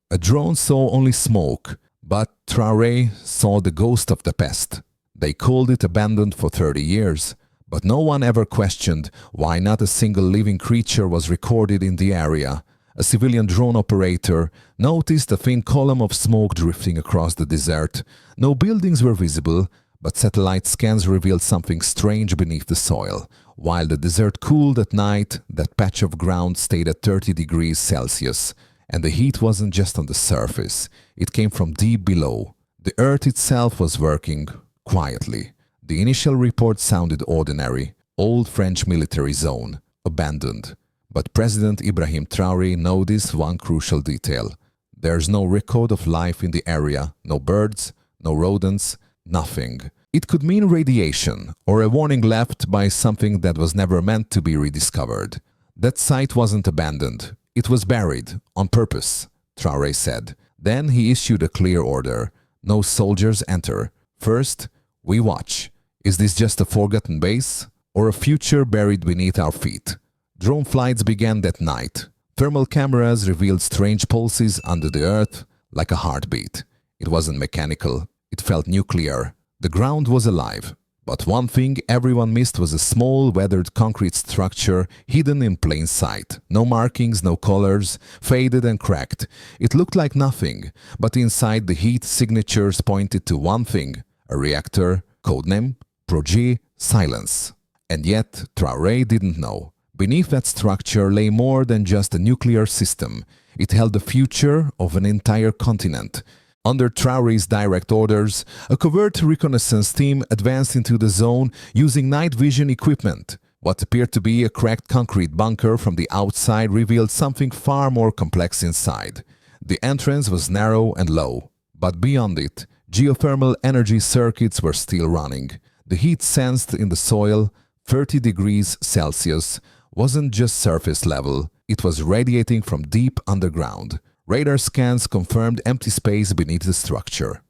A drone saw only smoke, but Traoré saw the ghost of the past. They called it abandoned for 30 years, but no one ever questioned why not a single living creature was recorded in the area. A civilian drone operator noticed a thin column of smoke drifting across the desert. No buildings were visible, but satellite scans revealed something strange beneath the soil. While the desert cooled at night, that patch of ground stayed at 30 degrees Celsius. And the heat wasn't just on the surface, it came from deep below. The earth itself was working quietly. The initial report sounded ordinary, old French military zone, abandoned. But President Ibrahim Traoré noticed one crucial detail. There's no record of life in the area, no birds, no rodents, nothing. It could mean radiation, or a warning left by something that was never meant to be rediscovered. That site wasn't abandoned. It was buried, on purpose, Traoré said. Then he issued a clear order. No soldiers enter. First, we watch. Is this just a forgotten base, or a future buried beneath our feet? Drone flights began that night. Thermal cameras revealed strange pulses under the earth, like a heartbeat. It wasn't mechanical. It felt nuclear. The ground was alive. But one thing everyone missed was a small, weathered concrete structure hidden in plain sight. No markings, no colors, faded and cracked. It looked like nothing, but inside the heat signatures pointed to one thing, a reactor, codename Projet Silence. And yet, Traoré didn't know. Beneath that structure lay more than just a nuclear system. It held the future of an entire continent. Under Traoré's direct orders, a covert reconnaissance team advanced into the zone using night vision equipment. What appeared to be a cracked concrete bunker from the outside revealed something far more complex inside. The entrance was narrow and low, but beyond it, geothermal energy circuits were still running. The heat sensed in the soil, 30 degrees Celsius, wasn't just surface level, it was radiating from deep underground. Radar scans confirmed empty space beneath the structure.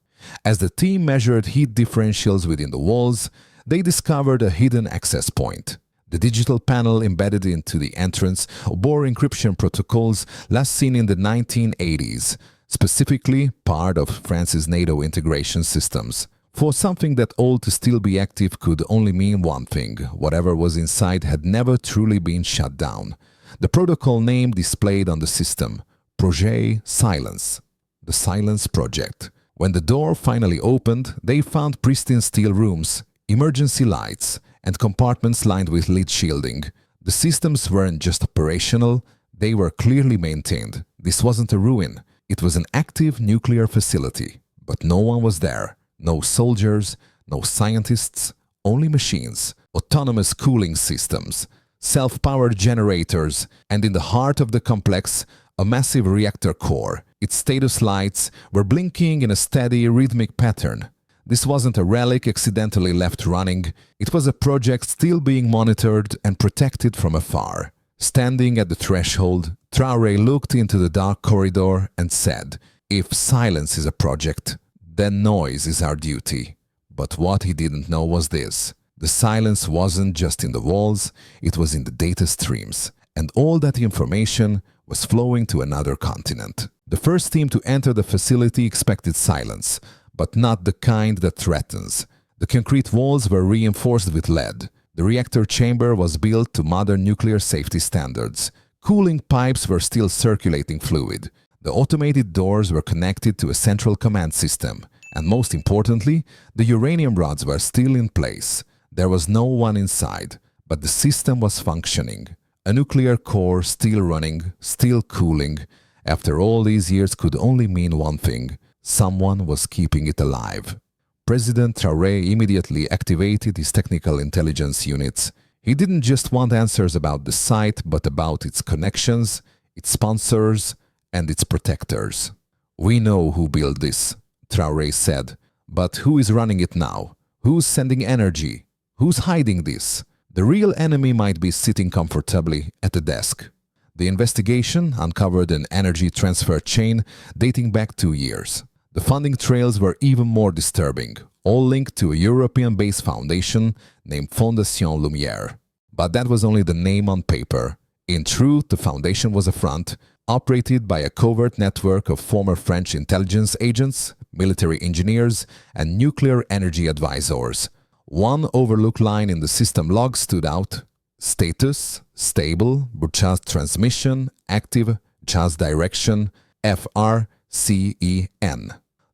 As the team measured heat differentials within the walls, they discovered a hidden access point. The digital panel embedded into the entrance bore encryption protocols last seen in the 1980s, specifically part of France's NATO integration systems. For something that old to still be active could only mean one thing: whatever was inside had never truly been shut down. The protocol name displayed on the system: Projet Silence, the Silence Project. When the door finally opened, they found pristine steel rooms, emergency lights, and compartments lined with lead shielding. The systems weren't just operational, they were clearly maintained. This wasn't a ruin, it was an active nuclear facility. But no one was there. No soldiers, no scientists, only machines, autonomous cooling systems, self-powered generators, and in the heart of the complex, a massive reactor core. Its status lights were blinking in a steady, rhythmic pattern. This wasn't a relic accidentally left running. It was a project still being monitored and protected from afar. Standing at the threshold, Traoré looked into the dark corridor and said, "If silence is a project, then noise is our duty." But what he didn't know was this: the silence wasn't just in the walls, it was in the data streams. And all that information was flowing to another continent. The first team to enter the facility expected silence, but not the kind that threatens. The concrete walls were reinforced with lead. The reactor chamber was built to modern nuclear safety standards. Cooling pipes were still circulating fluid. The automated doors were connected to a central command system. And most importantly, the uranium rods were still in place. There was no one inside, but the system was functioning. A nuclear core still running, still cooling. After all these years could only mean one thing: someone was keeping it alive. President Traoré immediately activated his technical intelligence units. He didn't just want answers about the site, but about its connections, its sponsors, and its protectors. "We know who built this," Traoré said, "but who is running it now? Who's sending energy? Who's hiding this? The real enemy might be sitting comfortably at a desk." The investigation uncovered an energy transfer chain dating back 2 years. The funding trails were even more disturbing, all linked to a European-based foundation named Fondation Lumière. But that was only the name on paper. In truth, the foundation was a front, operated by a covert network of former French intelligence agents, military engineers, and nuclear energy advisors. One overlooked line in the system log stood out: status, stable, broadcast transmission, active, just direction, FRCEN.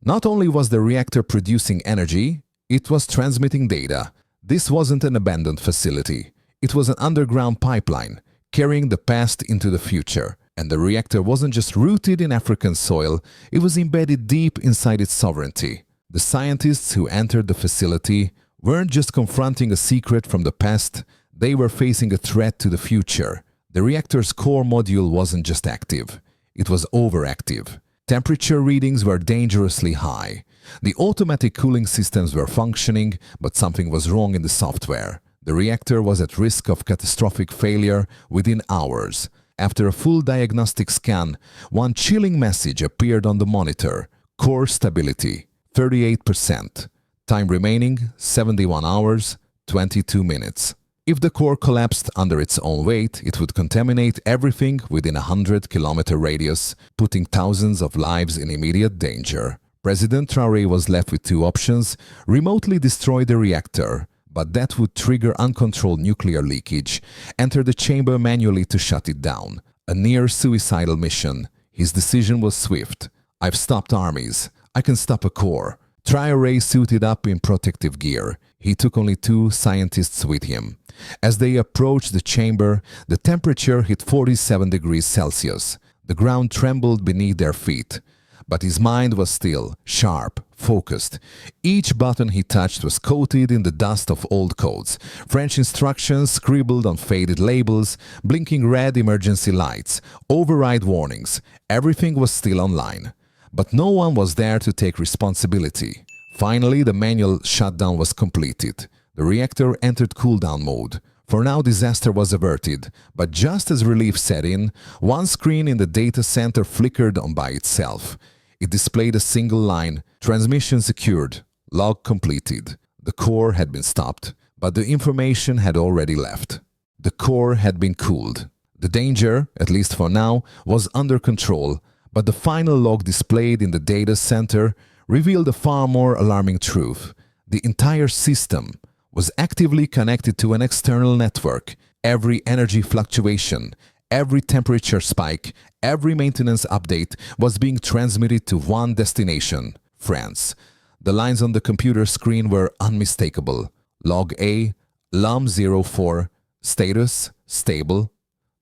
Not only was the reactor producing energy, it was transmitting data. This wasn't an abandoned facility. It was an underground pipeline, carrying the past into the future. And the reactor wasn't just rooted in African soil, it was embedded deep inside its sovereignty. The scientists who entered the facility weren't just confronting a secret from the past, they were facing a threat to the future. The reactor's core module wasn't just active, it was overactive. Temperature readings were dangerously high. The automatic cooling systems were functioning, but something was wrong in the software. The reactor was at risk of catastrophic failure within hours. After a full diagnostic scan, one chilling message appeared on the monitor: core stability, 38%. Time remaining, 71 hours, 22 minutes. If the core collapsed under its own weight, it would contaminate everything within a 100-kilometer radius, putting thousands of lives in immediate danger. President Traoré was left with two options: remotely destroy the reactor, but that would trigger uncontrolled nuclear leakage, enter the chamber manually to shut it down. A near-suicidal mission. His decision was swift. I've stopped armies. I can stop a core. Traoré suited up in protective gear. He took only 2 scientists with him. As they approached the chamber, the temperature hit 47 degrees Celsius. The ground trembled beneath their feet. But his mind was still, sharp, focused. Each button he touched was coated in the dust of old codes. French instructions scribbled on faded labels, blinking red emergency lights, override warnings. Everything was still online. But no one was there to take responsibility. Finally, the manual shutdown was completed. The reactor entered cooldown mode. For now, disaster was averted, but just as relief set in, one screen in the data center flickered on by itself. It displayed a single line: transmission secured, log completed. The core had been stopped, but the information had already left. The core had been cooled. The danger, at least for now, was under control, but the final log displayed in the data center revealed a far more alarming truth. The entire system was actively connected to an external network. Every energy fluctuation, every temperature spike, every maintenance update was being transmitted to one destination: France. The lines on the computer screen were unmistakable. Log A, LUM-04, status, stable.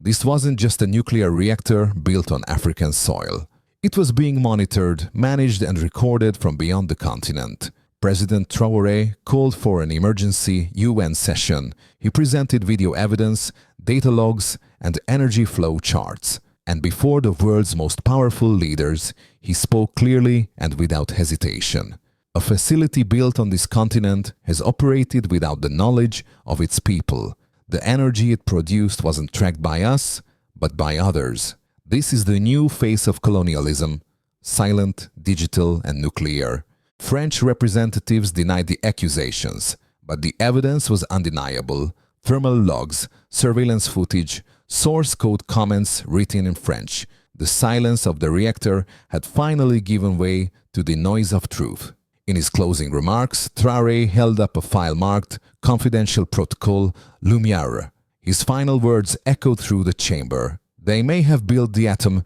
This wasn't just a nuclear reactor built on African soil. It was being monitored, managed and recorded from beyond the continent. President Traoré called for an emergency UN session. He presented video evidence, data logs, and energy flow charts. And before the world's most powerful leaders, he spoke clearly and without hesitation. A facility built on this continent has operated without the knowledge of its people. The energy it produced wasn't tracked by us, but by others. This is the new face of colonialism: silent, digital, and nuclear. French representatives denied the accusations, but the evidence was undeniable. Thermal logs, surveillance footage, source code comments written in French. The silence of the reactor had finally given way to the noise of truth. In his closing remarks, Traoré held up a file marked Confidential Protocol Lumière. His final words echoed through the chamber. They may have built the atom,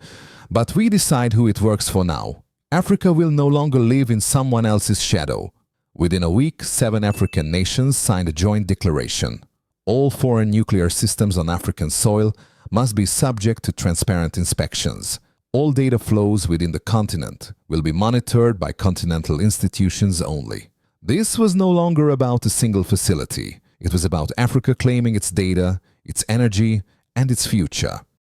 but we decide who it works for now. Africa will no longer live in someone else's shadow. Within a week, 7 African nations signed a joint declaration. All foreign nuclear systems on African soil must be subject to transparent inspections. All data flows within the continent will be monitored by continental institutions only. This was no longer about a single facility. It was about Africa claiming its data, its energy, and its future.